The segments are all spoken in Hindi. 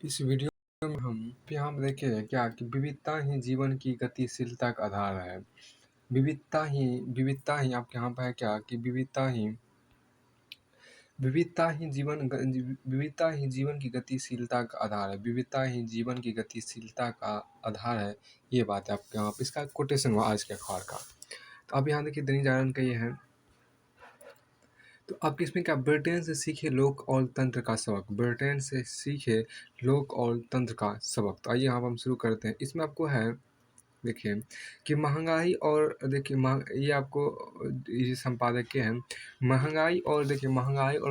इस वीडियो में हम यहाँ पे देखेंगे क्या कि विविधता ही जीवन की गतिशीलता का आधार है। विविधता ही आपके यहाँ पे है क्या कि विविधता ही जीवन की गतिशीलता का आधार है। विविधता ही जीवन की गतिशीलता का आधार है। ये बात है आपके यहाँ पे। इसका कोटेशन हुआ आज के अखबार का। तो अब यहाँ देखिए दैनिक जागरण का ये है। तो अब इसमें क्या, ब्रिटेन से सीखे लोक और तंत्र का सबक। ब्रिटेन से सीखे लोक और तंत्र का सबक। तो आइए यहाँ पर हम शुरू करते हैं। इसमें आपको है देखिए कि महंगाई और देखिए ये आपको ये संपादक के हैं। महंगाई और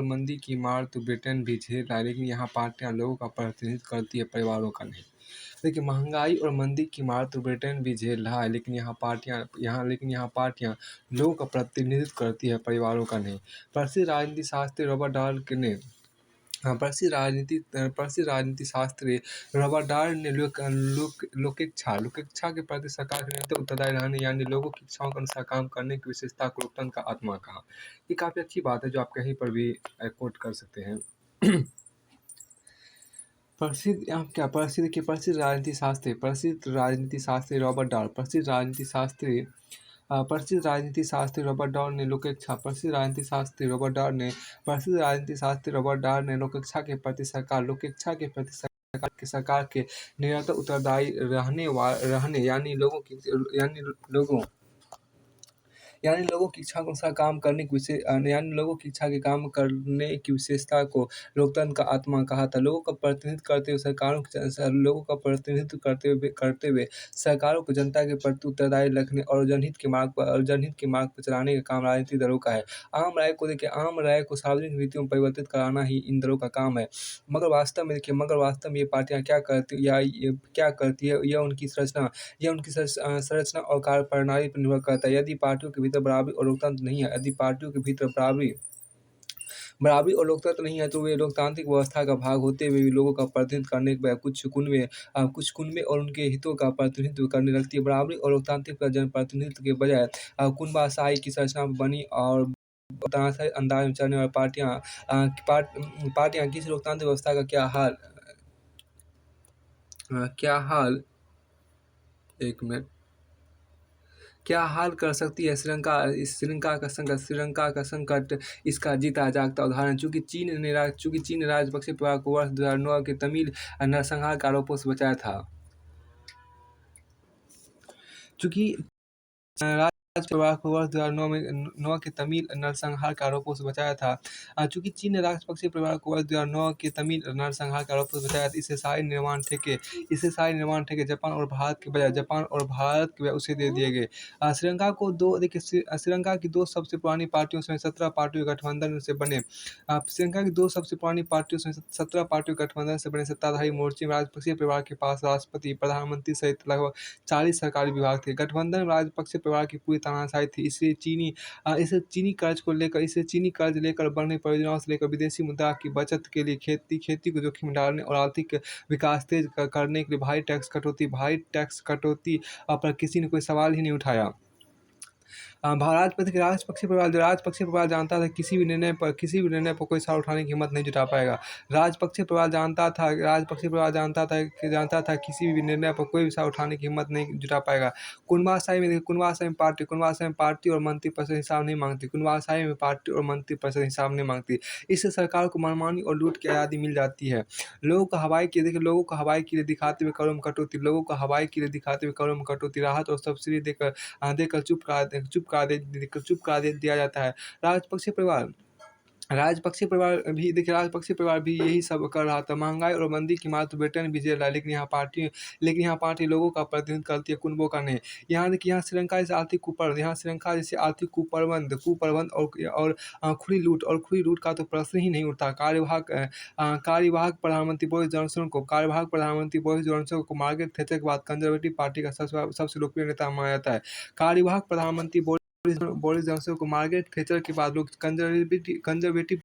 मंदी की मार तो ब्रिटेन भी झेल रहा है, लेकिन यहाँ पार्टियां लोगों का प्रतिनिधित्व करती है, परिवारों का नहीं। देखिए महंगाई और मंदी की मार तो ब्रिटेन भी झेल रहा है, लेकिन यहाँ पार्टियां लोगों का प्रतिनिधित्व करती है, परिवारों का नहीं। प्रसिद्ध राजनीति शास्त्री रॉबर्ट डार्क ने प्रसिद्ध राजनीति शास्त्री रॉबर्ट डार्क ने लोकेच्छा के प्रति सरकार के निरंतर उत्तरदायी रहने, यानी लोगों की इच्छाओं के अनुसार काम करने की विशेषता को लोकतंत्र का आत्मा कहा। ये काफ़ी अच्छी बात है जो आप कहीं पर भी कोट कर सकते हैं। प्रसिद्ध राजनीति शास्त्री रॉबर्ट डार्क प्रसिद्ध राजनीति शास्त्री रॉबर्ट डार्क ने लोकेच्छा के प्रति सरकार के निरंतर उत्तरदायी रहने, यानी लोगों की इच्छा के अनुसार काम करने की विशेषता को लोकतंत्र का आत्मा कहा था। लोगों का प्रतिनिधित्व करते हुए सरकारों को जनता के प्रति उत्तरदायी रखने और जनहित के मार्ग पर चलाने का काम राजनीतिक दलों का है। आम राय को सार्वजनिक नीतियों में परिवर्तित कराना ही इन दलों का काम है। मगर वास्तव में ये पार्टियां क्या करती है, यह उनकी संरचना और कार्यप्रणाली पर निर्भर करता है। यदि पार्टियों के भीतर बराबरी और लोकतंत्र नहीं है, तो वे लोकतांत्रिक व्यवस्था का भाग होते हुए भी लोगों का प्रतिनिधित्व करने के बजाय कुछ कुनबे और उनके हितों का प्रतिनिधित्व करने लगती है। बराबरी और लोकतांत्रिक जनप्रतिनिधित्व के बजाय कुनबाशाही की संरचना बनी और तानाशाही अंदाज में चलने वाली पार्टियां किसी लोकतांत्रिक व्यवस्था का क्या हाल कर सकती है। श्रीलंका का संकट इसका जीता जागता उदाहरण। चूंकि चीन ने राजपक्षे परिवार को वर्ष 2009 के तमिल नरसंहार के आरोपों से बचाया था। चूंकि परिवार को वर्ष 2009 के तमिल नरसंहार के आरोपों से बचाया था। चूंकि चीन ने राजपक्षे परिवार को वर्ष 2009 के तमिल नरसंहार के आरोपों से बचाया था, इससे सारे निर्माण ठेके जापान और भारत के बजाय उसे दे दिए गए। श्रीलंका की दो सबसे पुरानी पार्टियों समेत 17 पार्टियों के गठबंधन से बने सत्ताधारी मोर्चे में राजपक्षे परिवार के पास राष्ट्रपति, प्रधानमंत्री सहित लगभग 40 सरकारी विभाग थे। गठबंधन में राजपक्षे परिवार की पूरी तानाशाही थी। इससे चीनी कर्ज लेकर बढ़ने परियोजनाओं से लेकर विदेशी मुद्रा की बचत के लिए खेती को जोखिम में डालने और आर्थिक विकास तेज करने के लिए भारी टैक्स कटौती पर किसी ने कोई सवाल ही नहीं उठाया। राजपक्षे परिवार जानता था किसी भी निर्णय पर कोई सवाल उठाने की हिम्मत नहीं जुटा पाएगा। राजपक्षे परिवार जानता था किसी भी निर्णय पर कोई भी सवाल उठाने की हिम्मत नहीं जुटा पाएगा। कुनबाशाही में पार्टी और मंत्री परिषद हिसाब नहीं मांगती। इससे सरकार को मनमानी और लूट की आज़ादी मिल जाती है। लोगों को हवाई किले दिखाते हुए करोड़ों राहत और सब्सिडी देकर चुप करा दिया जाता है। राजपक्षे परिवार भी यही सब कर रहा था। महंगाई और मंदी की मार तो ब्रिटेन भी झेल रहा है, लेकिन यहाँ पार्टी लोगों का प्रतिनिधित्व करती है, कुनबों का नहीं। यहाँ श्रीलंका जैसे आर्थिक कुप्रबंध और खुली लूट का तो प्रश्न ही नहीं उठता। कार्यवाहक प्रधानमंत्री बोरिस जॉनसन को मार्गरेट थैचर के बाद कंजर्वेटिव पार्टी का सबसे लोकप्रिय नेता माना जाता है। कार्यवाहक प्रधानमंत्री बोरिस जॉनसन को मार्गरेट थैचर के बाद कंजर्वेटिव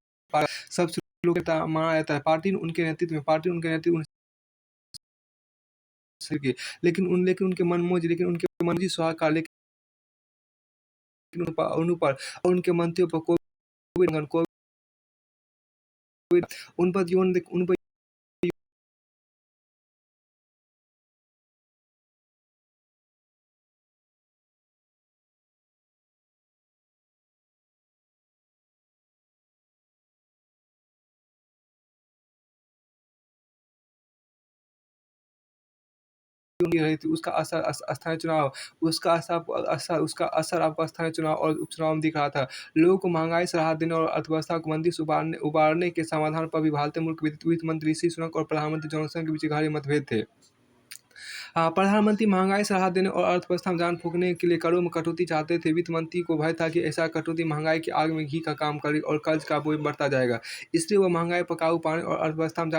सबसे लोकप्रिय नेता माना जाता है। पार्टी ने उनके नेतृत्व में लेकिन उनके मनमोजी स्वभाव का, लेकिन उन पर और उनके मंत्रियों पर उन पर नहीं रही थी, उसका असर स्थानीय चुनाव उसका असर आपको स्थानीय चुनाव और उपचुनाव में दिख रहा था। लोगों को महँगाई से राहत देने और अर्थव्यवस्था को मंदी से उबारने उबारने के समाधान पर भी भारतीय मूल के वित्त मंत्री ऋषि सुनक और प्रधानमंत्री जॉनसन के बीच गहरे मतभेद थे। प्रधानमंत्री महँगाई से राहत देने और अर्थव्यवस्था में जान फूँकने के लिए करों में कटौती चाहते थे। वित्त मंत्री को भय था कि ऐसा कटौती महँगाई की आग में घी का काम करेगी और कर्ज का बोझ बढ़ता जाएगा। इसलिए वो महँगाई पर काबू पाने और अर्थव्यवस्था में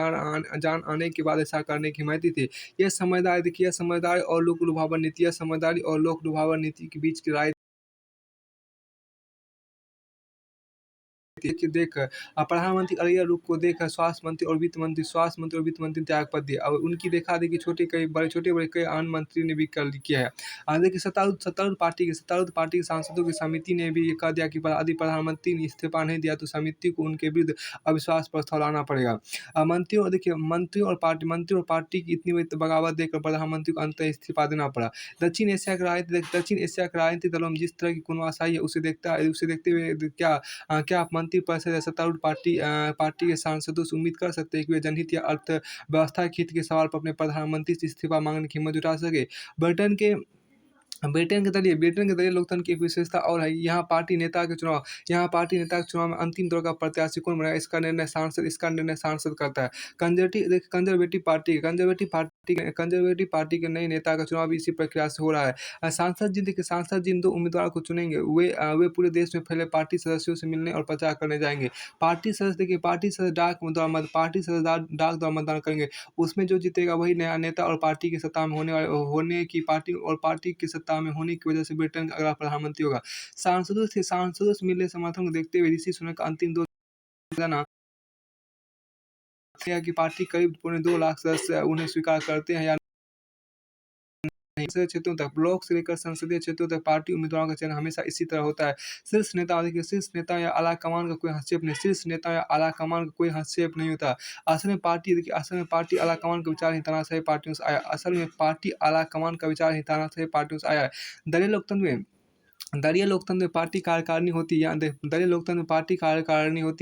जान आने के बाद ऐसा करने की हिम्मती थे। यह समझदारी और लोक लुभावन नीति यह समझदारी और लोक लुभावन नीति के बीच की राय देख प्रधानमंत्री अड़ियल रूप को देख स्वास्थ्य मंत्री और वित्त मंत्री ने त्याग पद दिए। अब उनकी देखा-देखी छोटे-बड़े कई अन्य मंत्री ने भी किया है। देखिए सत्तारूढ़ पार्टी के सांसदों की समिति ने भी ये कह दिया कि यदि प्रधानमंत्री ने इस्तीफा नहीं दिया तो समिति को उनके विरुद्ध अविश्वास प्रस्ताव लाना पड़ेगा। मंत्रियों और पार्टी की इतनी बड़ी बगावत देखकर प्रधानमंत्री को अंततः इस्तीफा देना पड़ा। दक्षिण एशिया के राजनीतिक दलों में जिस तरह की कुनवासाई है उसे देखते हुए क्या आप मंत्रिपरिषद या सत्तारूढ़ पार्टी के सांसदों से उम्मीद कर सकते हैं कि वे जनहित या अर्थव्यवस्था के हित के सवाल पर अपने प्रधानमंत्री से इस्तीफा मांगने की हिम्मत जुटा सके? ब्रिटेन के ब्रिटेन के दलीय लोकतंत्र की एक विशेषता और है। यहाँ पार्टी नेता के चुनाव में अंतिम दौर का प्रत्याशी कौन बनेगा इसका निर्णय सांसद करता है। कंजर्वेटिव पार्टी के नए नेता का चुनाव भी इसी प्रक्रिया से हो रहा है। सांसद जिन 2 उम्मीदवारों को चुनेंगे वे पूरे देश में फैले पार्टी सदस्यों से मिलने और प्रचार करने जाएँगे। पार्टी सदस्य डाक द्वारा मतदान करेंगे। उसमें जो जीतेगा वही नया नेता और पार्टी की सत्ता में पार्टी की सत्ता में होने की वजह से ब्रिटेन का अगला प्रधानमंत्री होगा। सांसदों से मिले समर्थन को देखते हुए ऋषि सुनक का अंतिम 2 जाना कि पार्टी करीब पौने 2 लाख सदस्य उन्हें स्वीकार करते हैं या नहीं। संसदीय क्षेत्रों तक ब्लॉक से लेकर संसदीय क्षेत्रों तक पार्टी उम्मीदवारों का चयन हमेशा इसी तरह होता है। शीर्ष नेता या आला कमान का कोई हस्तक्षेप नहीं होता। असल में पार्टी आला कमान का विचार ही तानाशाही पार्टियों से आया है। दलीय लोकतंत्र में पार्टी कार्यकारिणी होती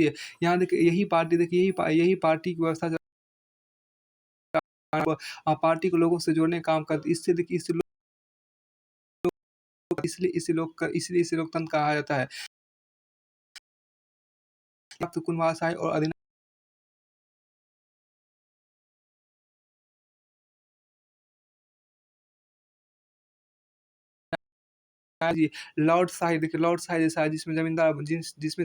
है। यहाँ देखिए यही पार्टी की व्यवस्था पार्टी को लोगों से जोड़ने का काम करती है। इसलिए इसे लोकतंत्र कहा जाता है। कुनवासाई और अधिनायक जी, लॉर्ड शाही जैसा है जिसमें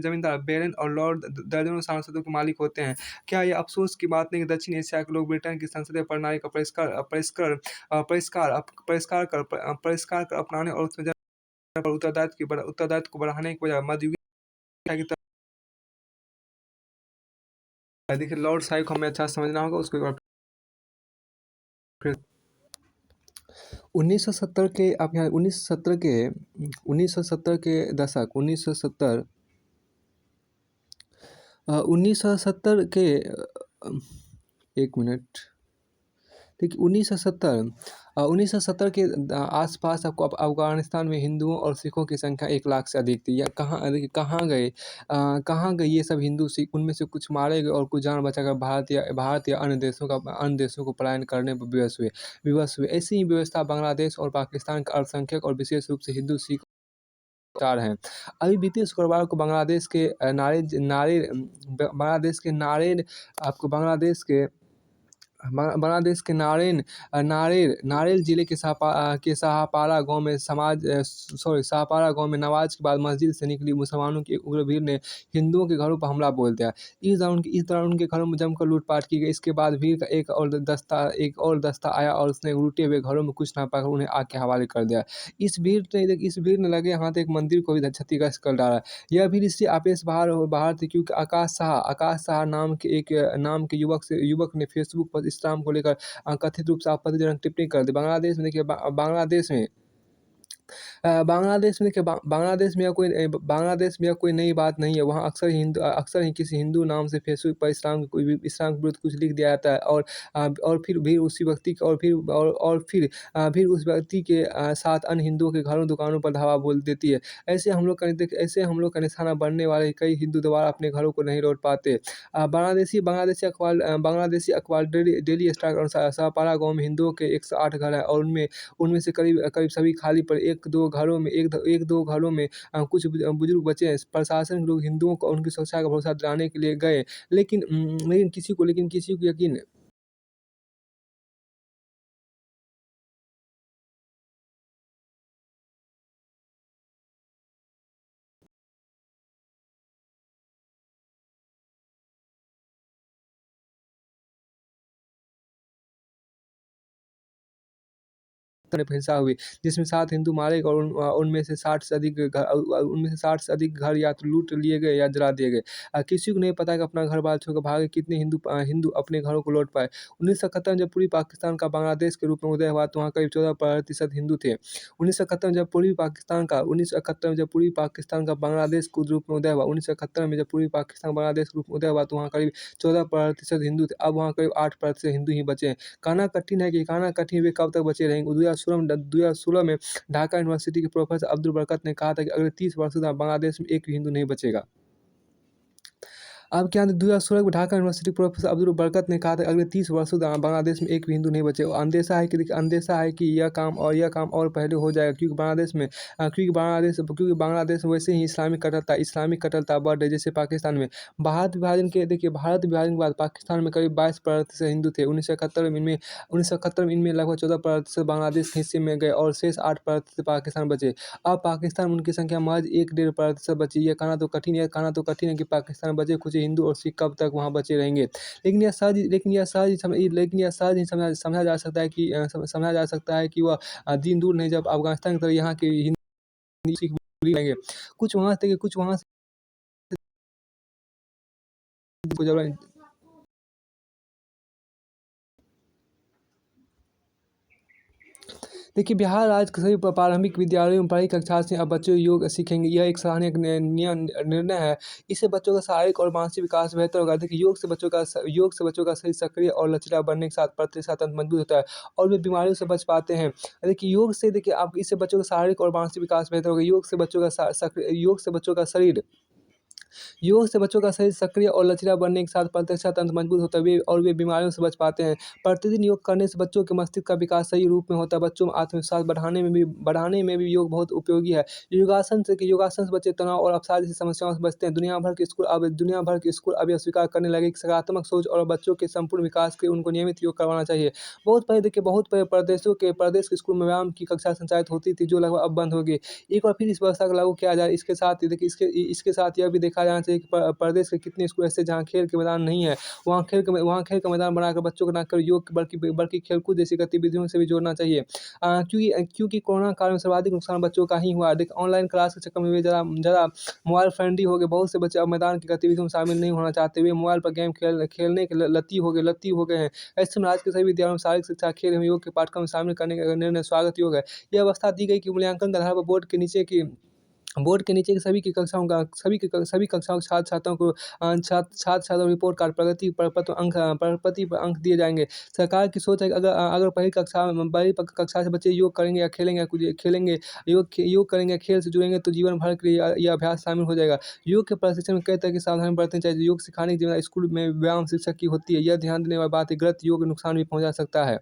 जमींदार बैरन और लॉर्ड दर्जनों सांसदों के मालिक होते हैं। क्या ये अफ़सोस की बात नहीं कि दक्षिण एशिया के लोग ब्रिटेन की संसदीय प्रणाली का परिष्कार कर अपनाने और उसमें जनता पर उत्तरदायित्व को बढ़ाने की बजाय मध्ययुगीन शिक्षा की तरफ देखिए लॉर्ड शाही को हमें अच्छा समझना होगा उसको एक बार फिर 1970 के आप यहाँ 1970 के दशक 1970 के 1 मिनट देखिए 1970 के आसपास आपको अफ़गानिस्तान में हिंदुओं और सिखों की संख्या 1 लाख से अधिक थी। या कहाँ गए ये सब हिंदू सिख? उनमें से कुछ मारे गए और कुछ जान बचाकर भारत या अन्य देशों को पलायन करने पर विवश हुए। ऐसी ही व्यवस्था बांग्लादेश और पाकिस्तान के अल्पसंख्यक और विशेष रूप से हिंदू सिख विचार हैं। अभी बीते शुक्रवार को बांग्लादेश के नारेल जिले के शाहपारा गाँव में नमाज के बाद मस्जिद से निकली मुसलमानों की एक उग्र भीड़ ने हिंदुओं के घरों पर हमला बोल दिया। इस दौरान उनके घरों में जमकर लूटपाट की गई। इसके बाद भीड़ का एक और दस्ता आया और उसने लूटे हुए घरों में कुछ ना पाकर उन्हें आग के हवाले कर दिया। इस भीड़ ने लगे हाथ एक मंदिर को भी क्षतिग्रस्त कर डाला। यह भीड़ इसलिए आपेश बाहर थी क्योंकि आकाश शाह नाम के युवक ने फेसबुक पर इस्लाम को लेकर कथित रूप से आपत्तिजनक टिप्पणी कर दी। बांग्लादेश में बांग्लादेश में देखिए बांग्लादेश में यह कोई नई बात नहीं है। वहाँ अक्सर ही किसी हिंदू नाम से फेसबुक पर इस्लाम के विरुद्ध कुछ लिख दिया जाता है और फिर भी उसी व्यक्ति को फिर उस व्यक्ति के साथ अन्य हिंदुओं के घरों दुकानों पर धावा बोल देती है। ऐसे हमलों का निशाना बनने वाले कई हिंदू दोबारा अपने घरों को नहीं लौट पाते। बांग्लादेशी अखबार डेली स्टार के अनुसार सहापारा गाँव में हिंदुओं के 108 घर हैं और उनमें उनमें से करीब करीब सभी खाली पड़े। 1-2 घरों में कुछ बुजुर्ग बचे हैं। प्रशासन के लोग हिंदुओं को उनकी सुरक्षा का भरोसा दिलाने के लिए गए, लेकिन किसी को यकीन तरफ हिंसा हुई, जिसमें 7 हिंदू मारे गए और उनमें से 60 से अधिक घर या तो लूट लिए गए या जला दिए गए। किसी को नहीं पता कि अपना घर-बार छोड़कर भागे कितने हिंदू अपने घरों को लौट पाए। 1971 में जब पूर्वी पाकिस्तान का बांग्लादेश के रूप में उदय हुआ तो वहाँ करीब 14% हिंदू थे। 1971 में जब पूर्वी पाकिस्तान का बांग्लादेश के रूप में उदय हुआ 1971 में जब पूर्वी पाकिस्तान बांग्लादेश के रूप में उदय हुआ तो वहाँ करीब 14% हिंदू थे। अब वहाँ करीब 8% हिंदू ही बचे हैं। कहना कठिन वे कब तक बचे रहेंगे। 2016 में ढाका यूनिवर्सिटी के प्रोफेसर अब्दुल बरकत ने कहा था कि अगले 30 वर्षों तक बांग्लादेश में एक भी हिंदू नहीं बचेगा। आपके यहाँ 2016 में ढाका यूनिवर्सिटी प्रोफेसर अब्दुल बरकत ने कहा था अगले 30 वर्षों तक बांग्लादेश में एक भी हिंदू नहीं बचे। अंदेशा है कि यह काम और पहले हो जाएगा क्योंकि बांग्लादेश में वैसे ही इस्लामिक कट्टरता बढ़ रही है जैसे पाकिस्तान में। भारत विभाजन के बाद पाकिस्तान में करीब 22% हिंदू थे। 1971 में इनमें लगभग 14% बांग्लादेश के हिस्से में गए और शेष 8% पाकिस्तान बचे। अब पाकिस्तान में उनकी संख्या महज 1-1.5% बची। यह कहना तो कठिन है कि पाकिस्तान बचे कुछ हिंदू और सिख कब तक वहाँ बचे रहेंगे। लेकिन यह सहज ही समझा जा सकता है कि वह दिन दूर नहीं जब अफ़गानिस्तान की तरह यहाँ के हिंदू सिख भी रहेंगे। कुछ वहाँ से देखिए, बिहार राज्य के सभी प्रारंभिक विद्यालयों में पहली कक्षा से अब बच्चे योग सीखेंगे। यह एक सराहनीय निर्णय है। इससे बच्चों का शारीरिक और मानसिक विकास बेहतर होगा। देखिए, योग से बच्चों का शरीर सक्रिय और लचीला बनने के साथ प्रतिशत मजबूत होता है और वे बीमारियों से बच पाते हैं। देखिए, इससे बच्चों का शारीरिक और मानसिक विकास बेहतर होगा। योग से बच्चों का शरीर सक्रिय और लचीला बनने के साथ प्रतिरक्षा तंत्र मजबूत होता है और वे बीमारियों से बच पाते हैं। प्रतिदिन योग करने से बच्चों के मस्तिष्क का विकास सही रूप में होता है। बच्चों में आत्मविश्वास बढ़ाने में भी योग बहुत उपयोगी है। योगासन से बच्चे तनाव और अवसाद जैसी समस्याओं से बचते हैं। दुनिया भर के स्कूल अब यह स्वीकार करने लगे कि सकारात्मक सोच और बच्चों के संपूर्ण विकास के लिए उनको नियमित योग करवाना चाहिए। बहुत पहले प्रदेश के स्कूल में व्यायाम की कक्षा संचालित होती थी जो लगभग अब बंद हो गई। एक बार फिर इस व्यवस्था को लागू किया जाए। इसके साथ यह भी देखा जाना चाहिए कि प्रदेश के कितने स्कूल ऐसे जहाँ खेल के मैदान नहीं है, वहाँ खेल का मैदान बनाकर बच्चों को न केवल योग बल्कि खेलकूद जैसी गतिविधियों से भी जोड़ना चाहिए। क्योंकि कोरोना काल में सर्वाधिक नुकसान बच्चों का ही हुआ है। देखिए, ऑनलाइन क्लास के चक्कर में वे ज़्यादा मोबाइल फ्रेंडली हो गए। बहुत से बच्चे अब मैदान की गतिविधियों में शामिल नहीं होना चाहते। वे मोबाइल पर गेम खेलने के लत्ती हो गए हैं। ऐसे में आज के सभी विद्यालयों में शारीरिक शिक्षा, खेल एवं योग के पाठ्यक्रम में शामिल करने का निर्णय स्वागत योग्य है। यह व्यवस्था दी गई कि मूल्यांकन के आधार पर बोर्ड के नीचे की सभी कक्षाओं के छात्र-छात्राओं को रिपोर्ट कार्ड, प्रगति पर अंक दिए जाएँगे। सरकार की सोच है कि अगर पहली कक्षा से बच्चे योग करेंगे या खेलेंगे, योग करेंगे या खेल से जुड़ेंगे तो जीवन भर के लिए यह अभ्यास शामिल हो जाएगा। योग के प्रशिक्षण में कई तरह की सावधानी बरतनी चाहिए। योग सिखाने की ज़िम्मेदारी स्कूल में व्यायाम शिक्षक की होती है। यह ध्यान देने वाली बात है, गलत योग नुकसान भी पहुँचा सकता है।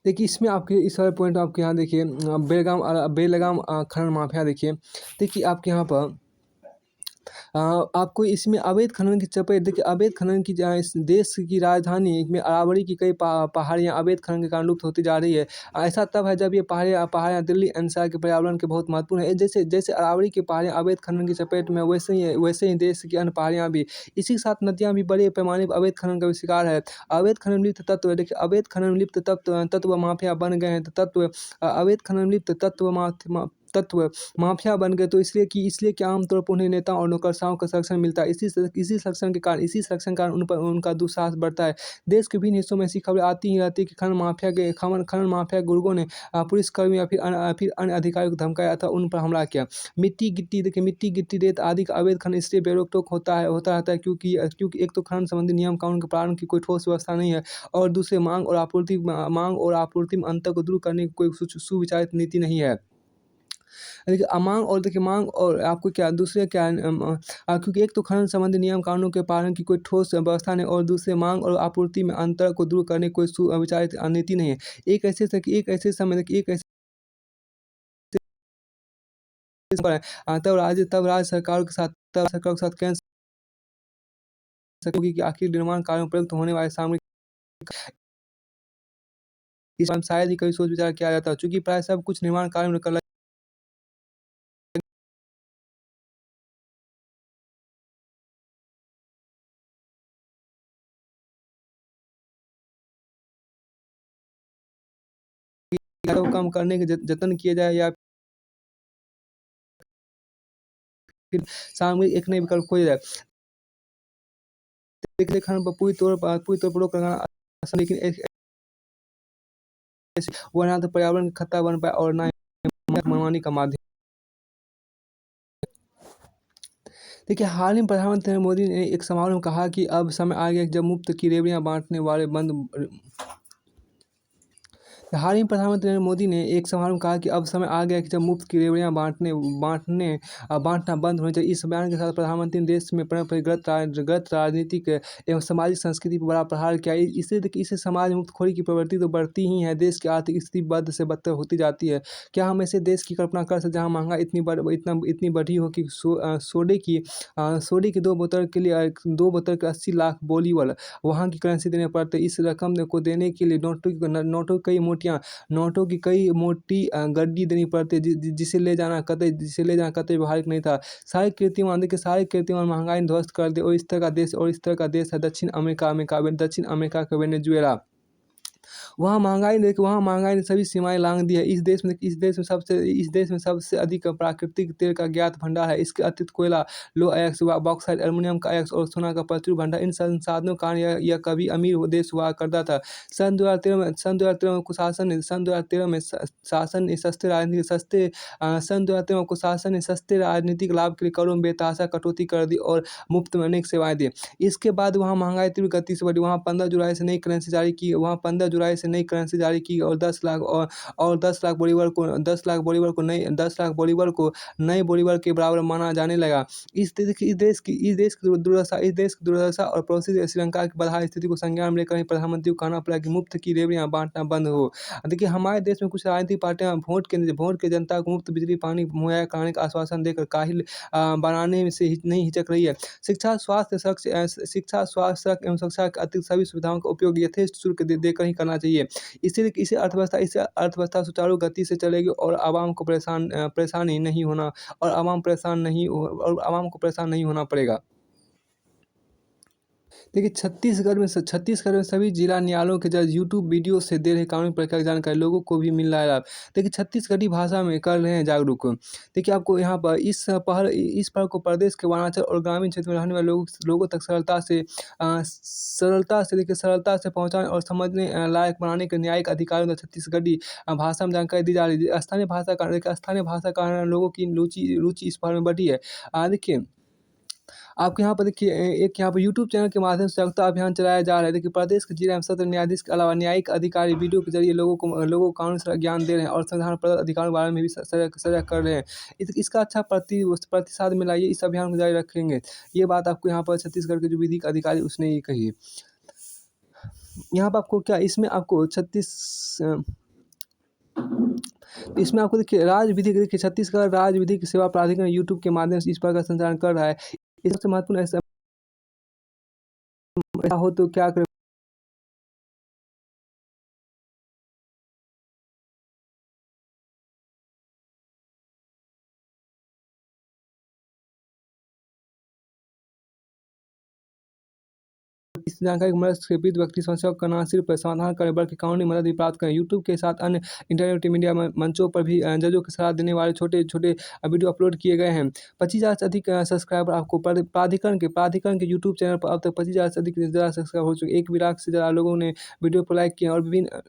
देखिए, इसमें आपके इस वाले पॉइंट आपके यहाँ देखिए बेलगाम खनन माफिया देखिए आपके यहाँ पर आपको इसमें अवैध खनन की चपेट देखिए अवैध खनन की इस देश की राजधानी में अरावली की कई पहाड़ियाँ अवैध खनन के कारण लुप्त होती जा रही है। ऐसा तब है जब ये पहाड़ियाँ दिल्ली एनसीआर के पर्यावरण के बहुत महत्वपूर्ण है। जैसे अरावली की पहाड़ियाँ अवैध खनन की चपेट में वैसे ही देश की अन्य पहाड़ियाँ भी। इसी के साथ नदियाँ भी बड़े पैमाने पर अवैध खनन का भी शिकार है। अवैध खनन लिप्त तत्व देखिए अवैध खनन लिप्त तत्व माफिया बन गए हैं। अवैध खनन लिप्त तत्व तत्व माफिया बन गए, तो इसलिए कि आमतौर पर उन्हें नेताओं और नौकरशाहों का संरक्षण मिलता है। इसी संरक्षण के कारण उन पर उनका दुस्साहस बढ़ता है। देश के विभिन्न हिस्सों में ऐसी खबरें आती ही रहती है कि खनन माफिया गुर्गों ने पुलिसकर्मी या फिर अन्य अधिकारियों को धमकाया अथवा उन पर हमला किया। मिट्टी गिट्टी रेत आदि का अवैध खनन इसलिए बेरोक-टोक होता रहता है, क्योंकि एक तो खनन संबंधी नियम कानून के पालन की कोई ठोस व्यवस्था नहीं है, और दूसरे मांग और आपूर्ति में अंतर को दूर करने की कोई सुविचारित नीति नहीं है। देखिए मांग और आपको क्या दूसरे क्या क्योंकि एक तो खनन संबंधी नियम कानूनों के पालन की कोई ठोस व्यवस्था नहीं, और दूसरे मांग और आपूर्ति में अंतर को दूर करने की कोई सुविचारित नीति नहीं है। एक ऐसे पर है तब राज्य सरकारों के साथ केंद्र सरकार होगी कि आखिर निर्माण कार्यों में प्रयुक्त होने वाले सामग्री इस पर शायद ही कभी सोच विचार किया जाता है, चूँकि प्राय सब कुछ निर्माण कार्य में कर या तो कम करने के जतन किए जाए, या फिर सामग्री एक नए विकल्प खोजे जाए। देखिए खनन पर पूरी तौर पर रोक लगाना आसान, लेकिन वो ना तो पर्यावरण का खतरा बन पाए और ना ही मनमानी का माध्यम। देखिए, हाल ही में प्रधानमंत्री नरेंद्र मोदी ने एक समारोह में कहा कि अब समय आ गया है जब मुफ्त की रेवड़ियाँ बाँटने वाले बंद हाल ही में प्रधानमंत्री नरेंद्र मोदी ने एक समारोह में कहा कि अब समय आ गया है कि जब मुफ्त की रेवड़ियाँ बाँटना बंद होना चाहिए। इस बयान के साथ प्रधानमंत्री ने देश में पनप रही गलत राजनीतिक एवं सामाजिक संस्कृति पर बड़ा प्रहार किया। इससे समाज में मुफ्तखोरी की प्रवृत्ति तो बढ़ती ही है, देश की आर्थिक स्थिति बद से बदतर होती जाती है। क्या हम ऐसे देश की कल्पना कर सकते हैं जहाँ महँगाई इतनी बढ़ी हो कि सोडे की 2 बोतल के लिए 2 बोतल के 80 लाख बोलीवल वहाँ की करेंसी देने पड़ते। इस रकम को देने के लिए नोटों की कई मोटी गड्डी देनी पड़ती है, जिसे ले जाना कतई व्यावहारिक नहीं था। सारे कीर्तिमान महँगाई ने ध्वस्त कर दिया, और इस तरह का देश है दक्षिण अमेरिका का वेनेजुएला। वहाँ महँगाई ने सभी सीमाएँ लाँघ दी है। इस देश में सबसे अधिक प्राकृतिक तेल का ज्ञात भंडार है। इसके अतिरिक्त कोयला, लौह अयस्क, बॉक्साइट, एल्युमीनियम का अयस्क और सोना का प्रचुर भंडार। इन संसाधनों के कारण यह कभी अमीर देश हुआ करता था। सन 2013 में शासन ने सस्ते राजनीतिक लाभ के लिए करों में बेतहाशा कटौती कर दी और मुफ्त में अनेक सेवाएँ दी। इसके बाद वहाँ महँगाई तीव्र गति से बढ़ी। वहाँ 15 जुलाई से नई करेंसी जारी की, और 10 लाख बोलीवर को नए बोलीवर के बराबर माना जाने लगा। इस देश की दुर्दशा और पड़ोसी श्रीलंका की बदहाल स्थिति को संज्ञान में लेकर ही प्रधानमंत्री को कहना पड़ा कि मुफ्त की रेवड़ियाँ बाँटना बंद हो। देखिए, हमारे देश में कुछ राजनीतिक पार्टियाँ वोट के जनता को मुफ्त बिजली पानी मुहैया कराने का आश्वासन देकर काहिल बनाने से नहीं हिचक रही है। शिक्षा, स्वास्थ्य, सड़क एवं सुरक्षा के अतिरिक्त सभी सुविधाओं का उपयोग यथेष्ट शुल्क देकर ही करना चाहिए। इससे अर्थव्यवस्था सुचारू गति से चलेगी, और आवाम को परेशान नहीं होना पड़ेगा। देखिए, छत्तीसगढ़ में सभी जिला न्यायालयों के जज यूट्यूब वीडियो से दे रहे कानूनी प्रक्रिया की जानकारी लोगों को भी मिल रहा है लाभ। देखिए, छत्तीसगढ़ी भाषा में कर रहे हैं जागरूक। देखिए, आपको यहाँ पर इस पहल को प्रदेश के वनांचल और ग्रामीण क्षेत्र में रहने वाले लोगों तक सरलता से पहुँचाने और समझने लायक बनाने के न्यायिक अधिकारियों द्वारा छत्तीसगढ़ी भाषा में जानकारी दी जा रही है। स्थानीय भाषा का लोगों की रुचि इस पहल में बढ़ी है। देखिए, आपके यहाँ पर देखिए एक यहाँ पर यूट्यूब चैनल के माध्यम से जागरूकता अभियान चलाया जा रहा है। देखिए, प्रदेश के जिला एवं सत्र न्यायाधीश के अलावा न्यायिक अधिकारी वीडियो के जरिए लोगों को कानूनी ज्ञान दे रहे हैं, और संविधान प्रदत्त अधिकारों के बारे में भी सजग कर रहे हैं। इसका अच्छा प्रतिसाद मिला, ये इस अभियान को जारी रखेंगे। ये बात आपको यहाँ पर छत्तीसगढ़ के जो विधिक अधिकारी उसने ये कही है। यहाँ पर आपको क्या इसमें आपको देखिए छत्तीसगढ़ राज्य विधिक सेवा प्राधिकरण यूट्यूब के माध्यम से इस पर का संचालन कर रहा है। ये सबसे महत्वपूर्ण ऐसा हो तो क्या करें? इस जानकारी की मदद से पीड़ित व्यक्ति समस्याओं का न सिर्फ समाधान करें बल्कि कानूनी मदद भी प्राप्त करें। यूट्यूब के साथ अन्य इंटरनेट मीडिया मंचों पर भी जजों की सलाह देने वाले छोटे-छोटे वीडियो अपलोड किए गए हैं। 25,000 से अधिक सब्सक्राइबर आपको प्राधिकरण के यूट्यूब चैनल पर अब तक 25,000 से अधिक ज़्यादा सब्सक्राइबर हो चुके हैं। 1 लाख से ज़्यादा लोगों ने वीडियो को लाइक किया और विभिन्न